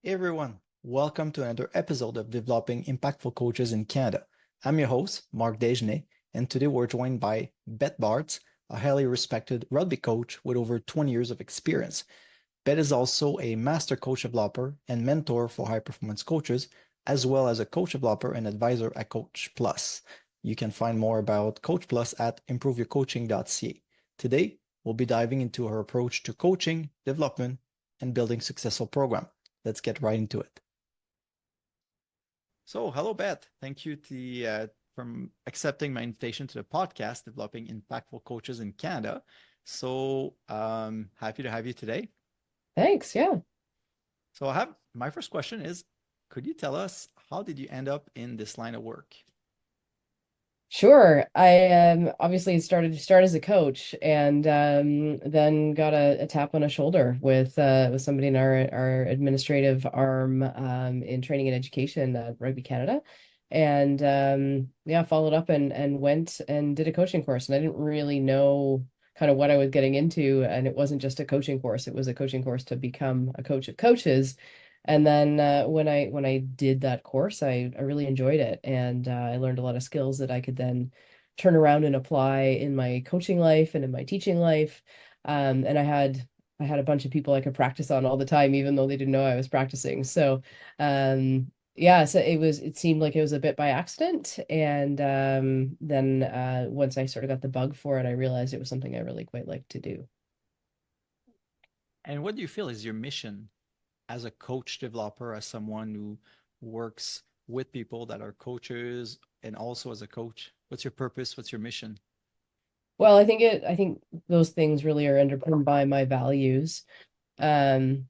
Hey everyone, welcome to another episode of Developing Impactful Coaches in Canada. I'm your host, Marc Dagenais, and today we're joined by Beth Barz, a highly respected rugby coach with over 20 years of experience. Beth is also a master coach developer and mentor for high performance coaches, as well as a coach developer and advisor at Coach Plus. You can find more about Coach Plus at improveyourcoaching.ca. Today, we'll be diving into her approach to coaching, development, and building successful programs. Let's get right into it. So, hello, Beth. Thank you for accepting my invitation to the podcast, Developing Impactful Coaches in Canada. So, happy to have you today. Thanks. Yeah. So, I have my first question is, could you tell us how did you end up in this line of work? Sure. I obviously started as a coach and then got a tap on a shoulder with somebody in our administrative arm in training and education at Rugby Canada. And yeah, followed up and went and did a coaching course. And I didn't really know kind of what I was getting into. And it wasn't just a coaching course, it was a coaching course to become a coach of coaches. And then when I did that course, I really enjoyed it, and I learned a lot of skills that I could then turn around and apply in my coaching life and in my teaching life. And I had a bunch of people I could practice on all the time, even though they didn't know I was practicing. So yeah, so it seemed like it was a bit by accident, and then once I sort of got the bug for it, I realized it was something I really quite liked to do. And what do you feel is your mission as a coach developer, as someone who works with people that are coaches and also as a coach? What's your purpose? What's your mission? Well, I think those things really are underpinned by my values. Of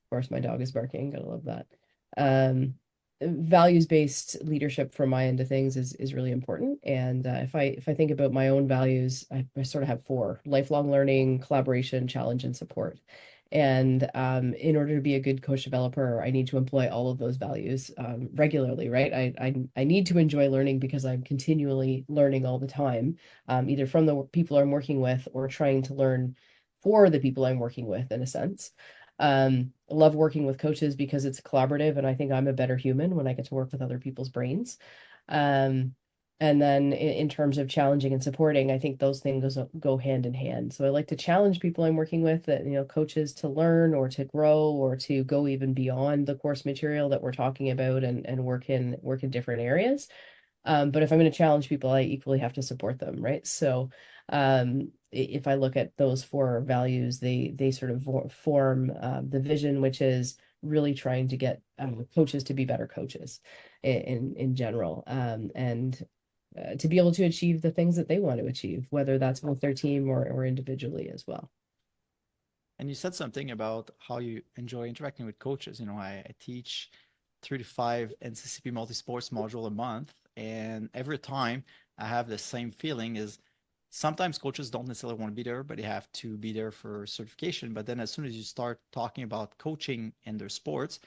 course, my dog is barking. Gotta love that. Values-based leadership from my end of things is really important. And if I think about my own values, I sort of have four: lifelong learning, collaboration, challenge, and support. And in order to be a good coach developer, I need to employ all of those values regularly, right? I need to enjoy learning because I'm continually learning all the time, either from the people I'm working with or trying to learn for the people I'm working with, in a sense. I love working with coaches because it's collaborative, and I think I'm a better human when I get to work with other people's brains. Um, and then in terms of challenging and supporting, I think those things go hand in hand. So I like to challenge people I'm working with, that, coaches, to learn or to grow or to go even beyond the course material that we're talking about, and work in different areas. But if I'm going to challenge people, I equally have to support them, right? So if I look at those four values, they sort of form the vision, which is really trying to get coaches to be better coaches in general, and to be able to achieve the things that they want to achieve, whether that's with their team or individually as well. And you said something about how you enjoy interacting with coaches. I teach 3 to 5 NCCP multi-sports module a month, and every time I have the same feeling is sometimes coaches don't necessarily want to be there, but they have to be there for certification. But then as soon as you start talking about coaching in their sports,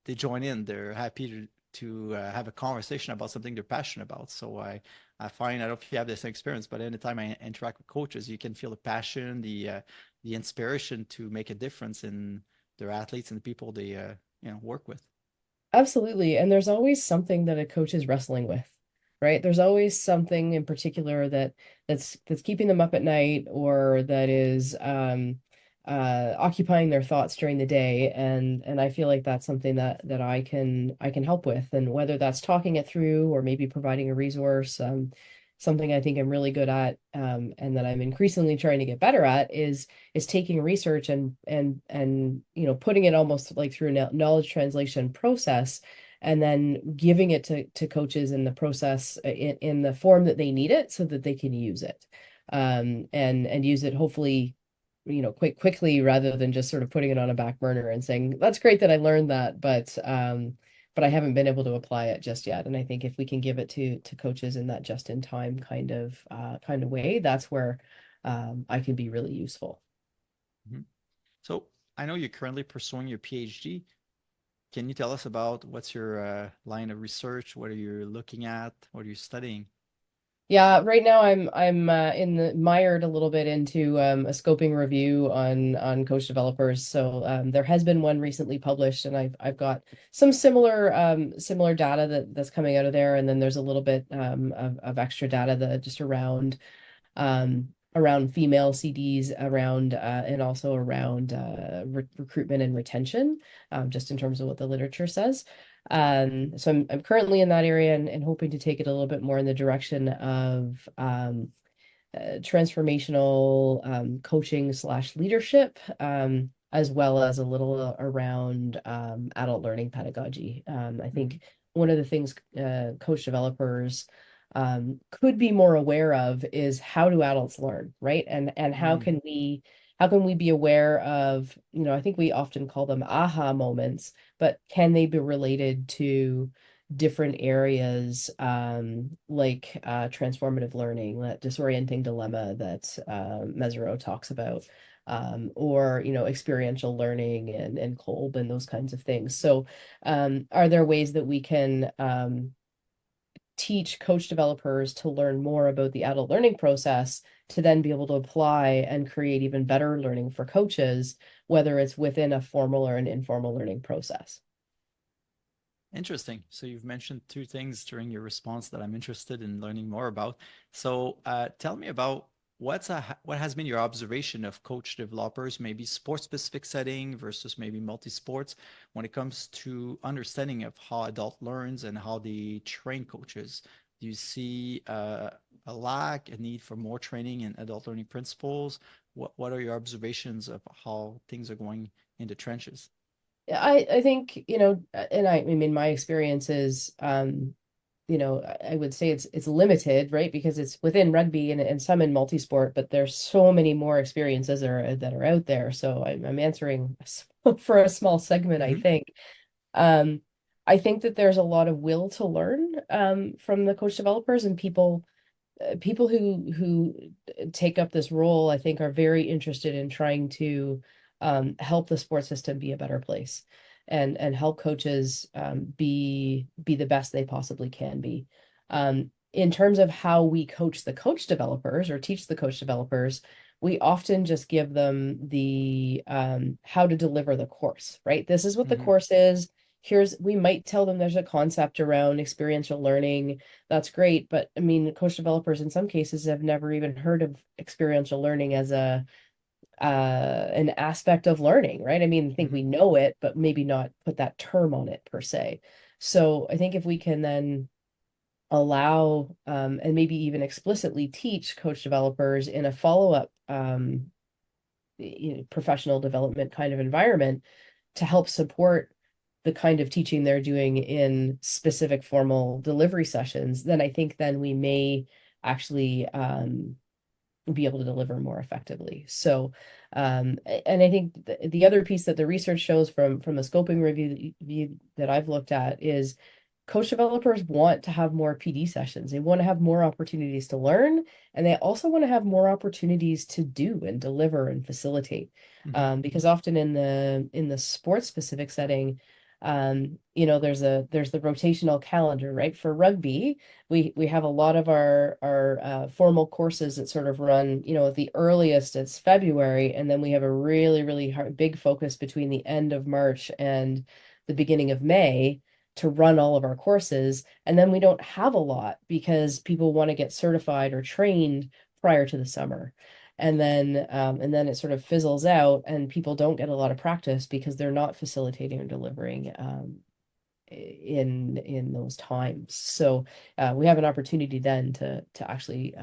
they join in. They're happy to have a conversation about something they're passionate about. So I find, I don't know if you have the same experience, but anytime I interact with coaches, you can feel the passion, the inspiration to make a difference in their athletes and the people they work with. Absolutely. And there's always something that a coach is wrestling with, right? There's always something in particular that's keeping them up at night, or that is occupying their thoughts during the day. And I feel like that's something that I can help with. And whether that's talking it through or maybe providing a resource, something I think I'm really good at, and that I'm increasingly trying to get better at, is taking research and putting it almost like through a knowledge translation process, and then giving it to coaches in the process, in the form that they need it, so that they can use it, and use it, hopefully, quite quickly, rather than just sort of putting it on a back burner and saying, that's great that I learned that, but I haven't been able to apply it just yet. And I think if we can give it to coaches in that just in time kind of way, that's where I can be really useful. Mhm. So I know you're currently pursuing your PhD. Can you tell us about what's your line of research? What are you looking at? What are you studying? Yeah, right now I'm in the mired a little bit into a scoping review on coach developers. So there has been one recently published, and I've got some similar data that's coming out of there, and then there's a little bit of extra data that just around female CDs, around and also around recruitment and retention, just in terms of what the literature says. So I'm currently in that area and hoping to take it a little bit more in the direction of transformational coaching slash leadership, as well as a little around adult learning pedagogy. I Mhm. think one of the things coach developers could be more aware of is how do adults learn, right? And Mm. how can we be aware of, I think we often call them aha moments, but can they be related to different areas, like transformative learning, that disorienting dilemma that Mesereau talks about, or experiential learning and Kolb and those kinds of things. So, are there ways that we can teach coach developers to learn more about the adult learning process to then be able to apply and create even better learning for coaches, whether it's within a formal or an informal learning process? Interesting. So you've mentioned two things during your response that I'm interested in learning more about. So tell me about what has been your observation of coach developers, maybe sports specific setting versus maybe multi-sports, when it comes to understanding of how adult learns and how they train coaches. Do you see a lack, a need for more training in adult learning principles? What are your observations of how things are going in the trenches? I think, and I mean, my experience is, I would say it's limited, right? Because it's within rugby and some in multi-sport, but there's so many more experiences that are out there. So I'm answering for a small segment, I Hmm. think. Um, I think that there's a lot of will to learn from the coach developers, and people who take up this role, I think, are very interested in trying to help the sports system be a better place, and help coaches be the best they possibly can be. In terms of how we coach the coach developers or teach the coach developers, we often just give them the how to deliver the course, right? This is what the Hmm. course is. We might tell them there's a concept around experiential learning. That's great, but I mean, coach developers in some cases have never even heard of experiential learning as a an aspect of learning, right? I mean, I think Hmm. we know it, but maybe not put that term on it per se. So I think if we can then allow and maybe even explicitly teach coach developers in a follow-up professional development kind of environment to help support the kind of teaching they're doing in specific formal delivery sessions, then I think then we may actually be able to deliver more effectively. So, and I think the other piece that the research shows from the scoping review that I've looked at is coach developers want to have more PD sessions. They want to have more opportunities to learn, and they also want to have more opportunities to do and deliver and facilitate. Hmm. Because often in the sports specific setting, there's the rotational calendar, right? For rugby, we have a lot of our formal courses that sort of run, at the earliest it's February, and then we have a really big focus between the end of March and the beginning of May to run all of our courses. And then we don't have a lot because people want to get certified or trained prior to the summer. And then it sort of fizzles out, and people don't get a lot of practice because they're not facilitating or delivering in those times. So we have an opportunity then to actually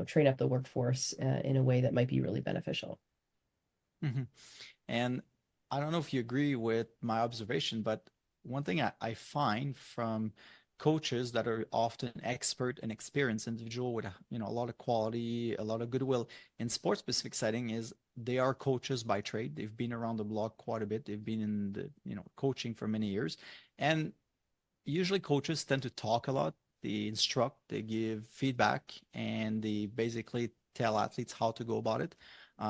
train up the workforce in a way that might be really beneficial. Hmm. And I don't know if you agree with my observation, but one thing I find from coaches that are often expert and experienced individual with a lot of quality, a lot of goodwill in sports specific setting is they are coaches by trade. They've been around the block quite a bit. They've been in the coaching for many years, and usually coaches tend to talk a lot. They instruct, they give feedback, and they basically tell athletes how to go about it.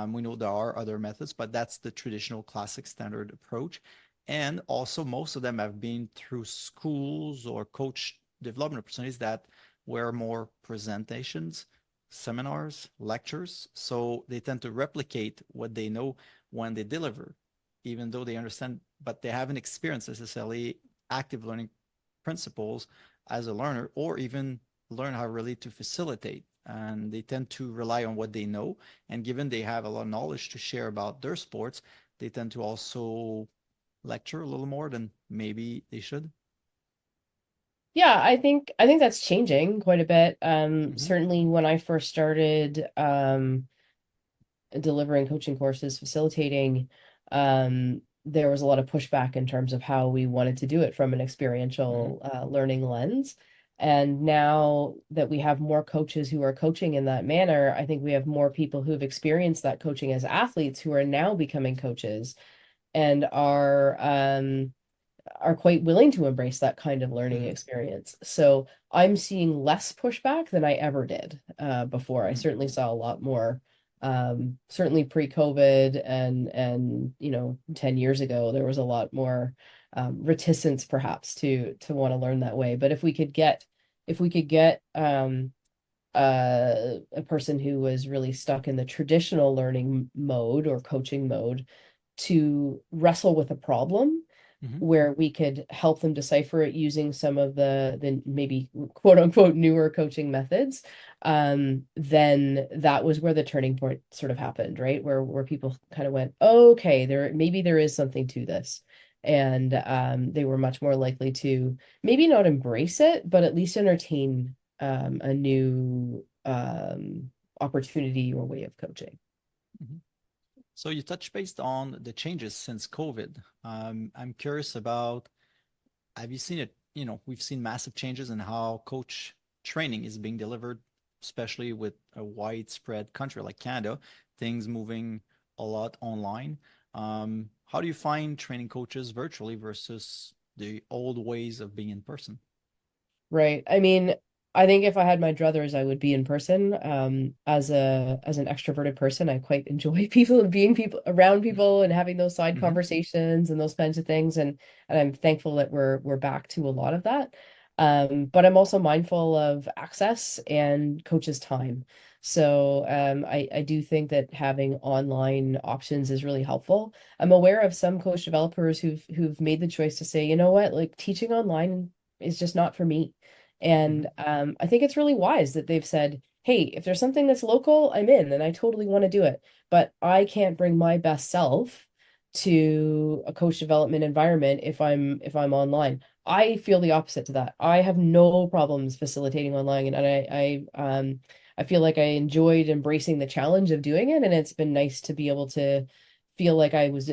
We know there are other methods, but that's the traditional classic standard approach. And also, most of them have been through schools or coach development opportunities that were more presentations, seminars, lectures. So they tend to replicate what they know when they deliver, even though they understand, but they haven't experienced necessarily active learning principles as a learner, or even learn how really to facilitate. And they tend to rely on what they know. And given they have a lot of knowledge to share about their sports, they tend to also lecture a little more than maybe they should. Yeah, I think that's changing quite a bit. Mm-hmm. Certainly when I first started delivering coaching courses, facilitating, there was a lot of pushback in terms of how we wanted to do it from an Mm-hmm. experiential learning lens. And now that we have more coaches who are coaching in that manner, I think we have more people who've experienced that coaching as athletes who are now becoming coaches and are quite willing to embrace that kind of learning Mm-hmm. experience. So I'm seeing less pushback than I ever did before. I Mm-hmm. certainly saw a lot more, certainly pre-COVID and 10 years ago, there was a lot more reticence perhaps to want to learn that way. But if we could get a person who was really stuck in the traditional learning mode or coaching mode to wrestle with a problem Mm-hmm. where we could help them decipher it using some of the maybe quote unquote newer coaching methods, then that was where the turning point sort of happened, right? Where people kind of went, oh, okay, there is something to this. And they were much more likely to maybe not embrace it, but at least entertain a new opportunity or way of coaching. Mm-hmm. So you touched based on the changes since COVID. I'm curious about, have you seen it? We've seen massive changes in how coach training is being delivered, especially with a widespread country like Canada, things moving a lot online. How do you find training coaches virtually versus the old ways of being in person? Right. I mean, I think if I had my druthers, I would be in person. As an extroverted person, I quite enjoy people and being people around people and having those side Mm-hmm. conversations and those kinds of things. And I'm thankful that we're back to a lot of that. But I'm also mindful of access and coaches' time. So I do think that having online options is really helpful. I'm aware of some coach developers who've made the choice to say, you know what, like teaching online is just not for me. Mm-hmm. And I think it's really wise that they've said, hey, if there's something that's local, I'm in and I totally want to do it. But I can't bring my best self to a coach development environment if I'm online. I feel the opposite to that. I have no problems facilitating online, and I feel like I enjoyed embracing the challenge of doing it, and it's been nice to be able to feel like I was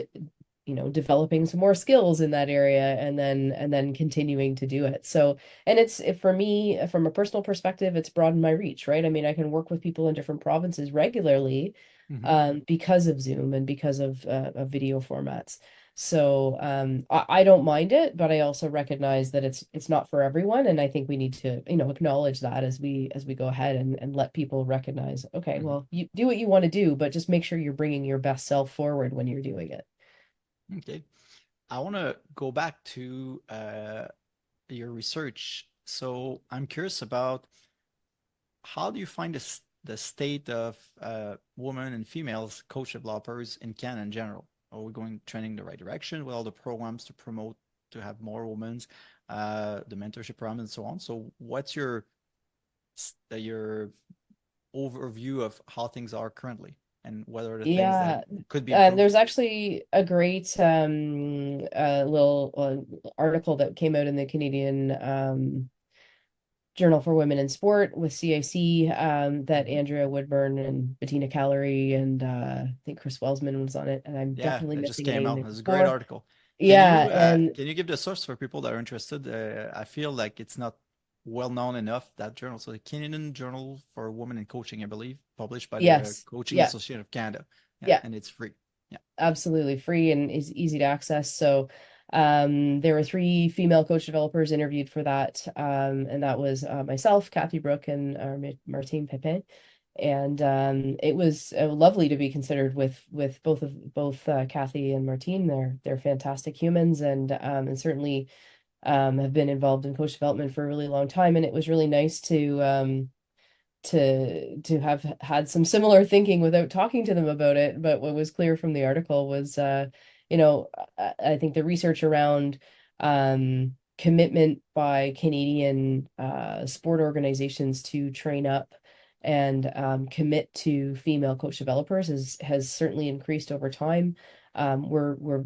developing some more skills in that area and then continuing to do it. So, and for me, from a personal perspective, it's broadened my reach, right? I mean, I can work with people in different provinces regularly Mm-hmm. because of Zoom and because of video formats. So I don't mind it, but I also recognize that it's not for everyone, and I think we need to acknowledge that as we go ahead and let people recognize, okay, Mm-hmm. well, you do what you want to do, but just make sure you're bringing your best self forward when you're doing it. Okay. I want to go back to your research. So I'm curious about, how do you find the state of women and females coach developers in Canada in general? Are we going trending the right direction with all the programs to promote to have more women's, the mentorship program and so on? So what's your overview of how things are currently and what are the things that Yeah, could be improved? there's actually a great little article that came out in the Canadian Journal for Women in Sport with CIC that Mhm. Andrea Woodburn and Bettina Callery and I think Chris Welsman was on it, and I'm Yeah, definitely that just missing a came name out. there It's a great before. article. Yeah, and Can you give the source for people that are interested? I feel like it's not well known enough, that journal. So the Canadian Journal for Women in Coaching, I believe, published by the yes, Coaching yeah, Association of Canada. Yeah, yeah. and it's free. Yeah. Absolutely free and is easy to access. So there were three female coach developers interviewed for that, and that was myself, Kathy Brooke, and Martine Pepin. And it was lovely to be considered with both Kathy and Martine. They're fantastic humans, and certainly have been involved in coach development for a really long time, and it was really nice to have had some similar thinking without talking to them about it. But what was clear from the article was, I think the research around commitment by Canadian sport organizations to train up and commit to female coach developers has certainly increased over time. We're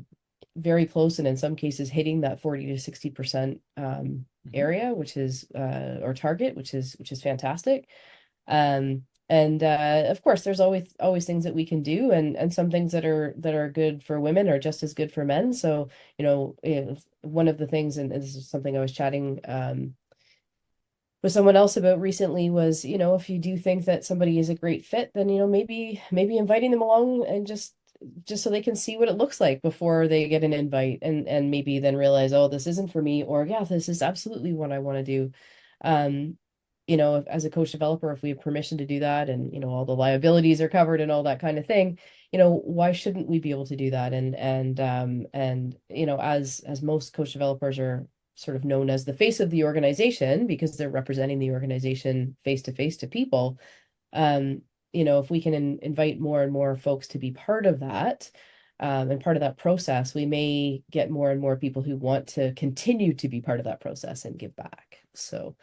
very close and in some cases hitting that 40 to 60% Hmm. area, which is or target, which is fantastic. And of course, there's always things that we can do, and some things that are good for women are just as good for men. So, one of the things, and this is something I was chatting with someone else about recently was, if you do think that somebody is a great fit, then, maybe inviting them along and just so they can see what it looks like before they get an invite, and maybe then realize, oh, this isn't for me, or yeah, this is absolutely what I want to do. Um, as a coach developer, if we have permission to do that, and all the liabilities are covered and all that kind of thing, why shouldn't we be able to do that? And as most coach developers are sort of known as the face of the organization because they're representing the organization face to face to people. um, if we can invite more and more folks to be part of that, and part of that process, we may get more and more people who want to continue to be part of that process and give back. So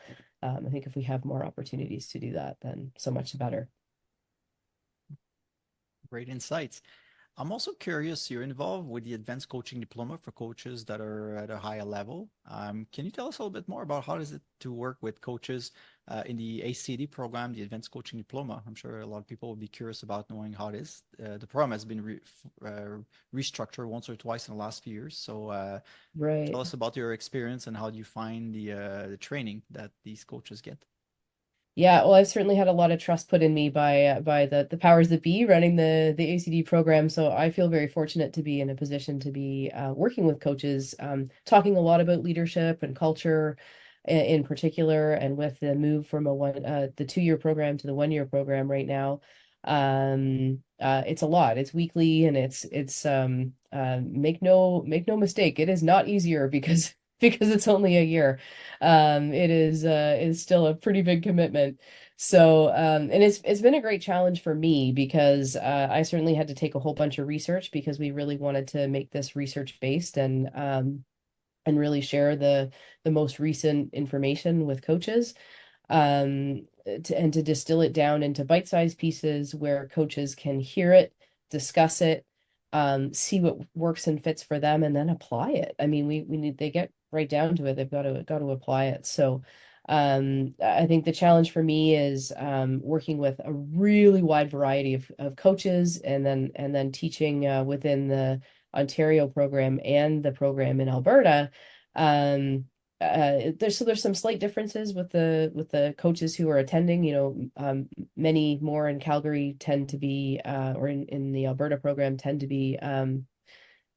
I think if we have more opportunities to do that, then so much better. Great insights. I'm also curious, you're involved with the advanced coaching diploma for coaches that are at a higher level. Can you tell us a little bit more about how is it to work with coaches in the ACD program, the advanced coaching diploma? I'm sure a lot of people will be curious about knowing how it is. The program has been restructured once or twice in the last few years. So Right. tell us about your experience and how do you find the training that these coaches get? Yeah, well, I've certainly had a lot of trust put in me by the powers that be running the ACD program. So I feel very fortunate to be in a position to be working with coaches, talking a lot about leadership and culture in particular, and with the move from the 2-year program to the 1-year program right now. It's a lot. It's weekly, and make no mistake, it is not easier because because it's only a year. It is still a pretty big commitment. So, and it's been a great challenge for me because I certainly had to take a whole bunch of research because we really wanted to make this research based, and really share the most recent information with coaches, and to distill it down into bite-sized pieces where coaches can hear it, discuss it, see what works and fits for them, and then apply it. I mean, we need they get right down to it. They've got to apply it. So, I think the challenge for me is working with a really wide variety of coaches, and then teaching within the Ontario program and the program in Alberta. Um, there's some slight differences with the coaches who are attending. Many more in Calgary tend to be, or in the Alberta program tend to be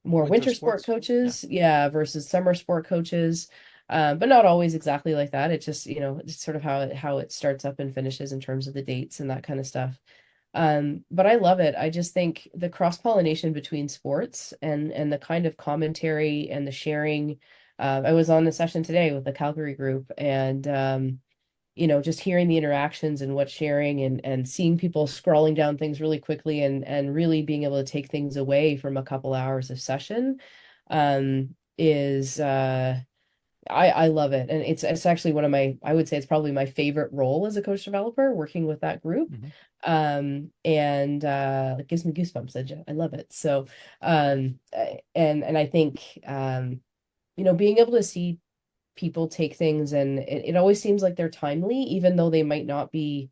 more Winter winter sport sports? Yeah. coaches, yeah, versus summer sport coaches. But not always exactly like that. It's just, it's sort of how it starts up and finishes in terms of the dates and that kind of stuff. But I love it. I just think the cross-pollination between sports and the kind of commentary and the sharing. I was on a session today with the Calgary group, and just hearing the interactions and what's sharing, and seeing people scrolling down things really quickly, and really being able to take things away from a couple hours of session, is I love it. And it's actually one of I would say it's probably my favorite role as a coach developer, working with that group. Hmm. And it gives me goosebumps. I love it. So and I think being able to see people take things, and it always seems like they're timely, even though they might not be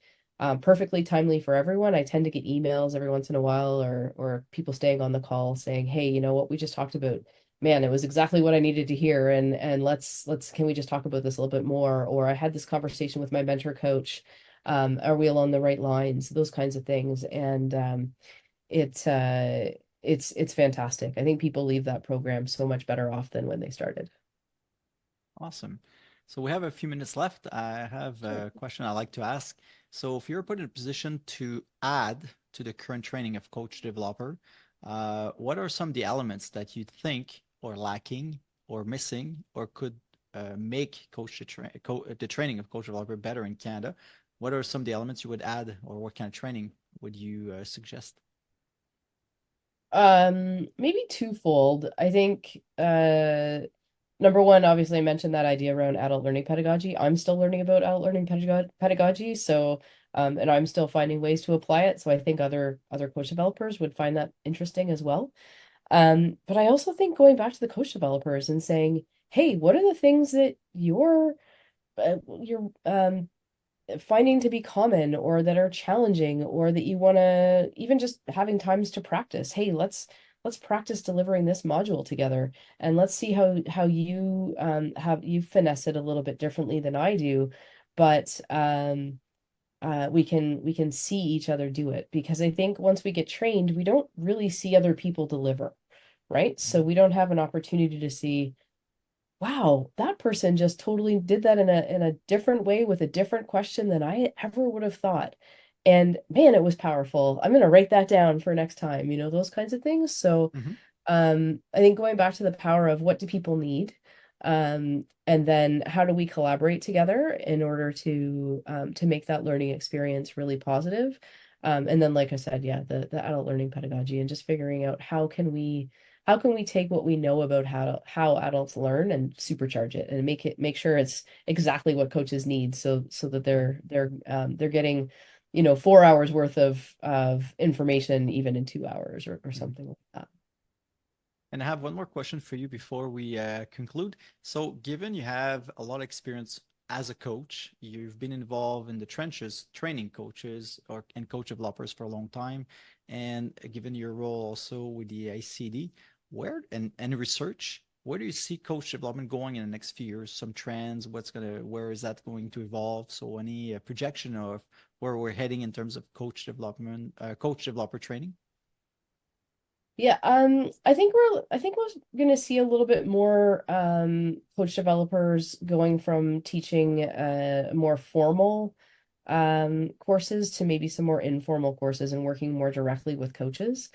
perfectly timely for everyone. I tend to get emails every once in a while, or people staying on the call saying, hey, you know what we just talked about, man, it was exactly what I needed to hear, and let's can we just talk about this a little bit more, or I had this conversation with my mentor coach. Are we along the right lines? Those kinds of things. And it's uh it's fantastic. I think people leave that program so much better off than when they started. Awesome. So we have a few minutes left. I have Sure. a question I like to ask. So if you're put in a position to add to the current training of coach developer, what are some of the elements that you think are lacking or missing or could make the training of coach developer better in Canada, what are some of the elements you would add, or what kind of training would you suggest? Maybe twofold. I think number one, obviously I mentioned that idea around adult learning pedagogy. I'm still learning about adult learning pedagogy, so and I'm still finding ways to apply it. So I think other coach developers would find that interesting as well. But I also think going back to the coach developers and saying, hey, what are the things that you're finding to be common or that are challenging or that you want to even just having times to practice. Hey, let's practice delivering this module together and let's see how you have you finesse it a little bit differently than I do, but we can see each other do it, because I think once we get trained, we don't really see other people deliver, right? So we don't have an opportunity to see, wow, that person just totally did that in a different way with a different question than I ever would have thought. And man, it was powerful. I'm going to write that down for next time, those kinds of things. So Mm-hmm. I think going back to the power of what do people need, and then how do we collaborate together in order to make that learning experience really positive. And then, like I said, yeah, the adult learning pedagogy and just figuring out how can we take what we know about how adults learn and supercharge it and make sure it's exactly what coaches need, so that they're getting 4 hours worth of information even in 2 hours or something like that. And I have one more question for you before we conclude. So, given you have a lot of experience as a coach, you've been involved in the trenches, training coaches and coach developers for a long time, and given your role also with the ICD, where and research, where do you see coach development going in the next few years? Some trends, where is that going to evolve? So, any projection of where we're heading in terms of coach development, coach developer training? Yeah, I think we're going to see a little bit more coach developers going from teaching more formal courses to maybe some more informal courses and working more directly with coaches.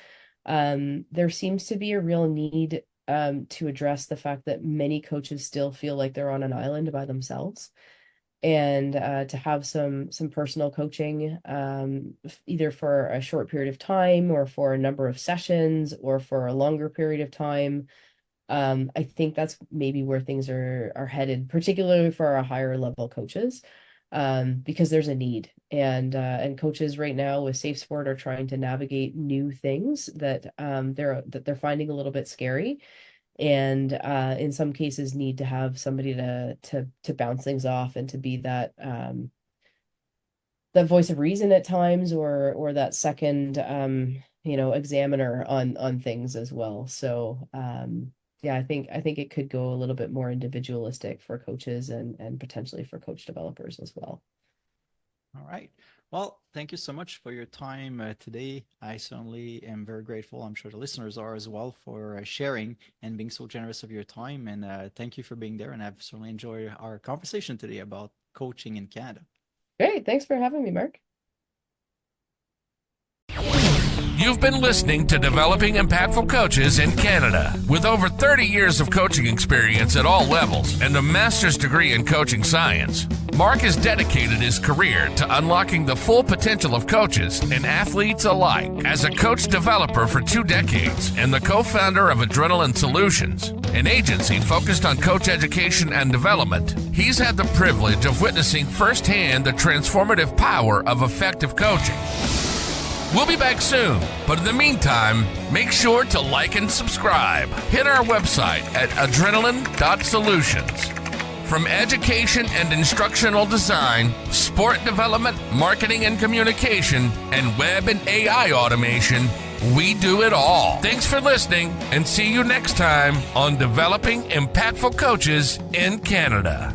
There seems to be a real need to address the fact that many coaches still feel like they're on an island by themselves, and to have some personal coaching, either for a short period of time or for a number of sessions or for a longer period of time. I think that's maybe where things are headed, particularly for our higher level coaches, because there's a need, and coaches right now with Safe Sport are trying to navigate new things that they're finding a little bit scary, and in some cases need to have somebody to bounce things off and to be that voice of reason at times, or that second examiner on things as well. So yeah, I think it could go a little bit more individualistic for coaches and potentially for coach developers as well. All right. Well, thank you so much for your time today. I certainly am very grateful. I'm sure the listeners are as well, for sharing and being so generous of your time. And thank you for being there. And I've certainly enjoyed our conversation today about coaching in Canada. Great. Thanks for having me, Mark. You've been listening to Developing Impactful Coaches in Canada. With over 30 years of coaching experience at all levels and a master's degree in coaching science, Mark has dedicated his career to unlocking the full potential of coaches and athletes alike. As a coach developer for 2 decades and the co-founder of Adrenaline Solutions, an agency focused on coach education and development, he's had the privilege of witnessing firsthand the transformative power of effective coaching. We'll be back soon, but in the meantime, make sure to like and subscribe. Hit our website at adrenaline.solutions. From education and instructional design, sport development, marketing and communication, and web and AI automation, we do it all. Thanks for listening, and see you next time on Developing Impactful Coaches in Canada.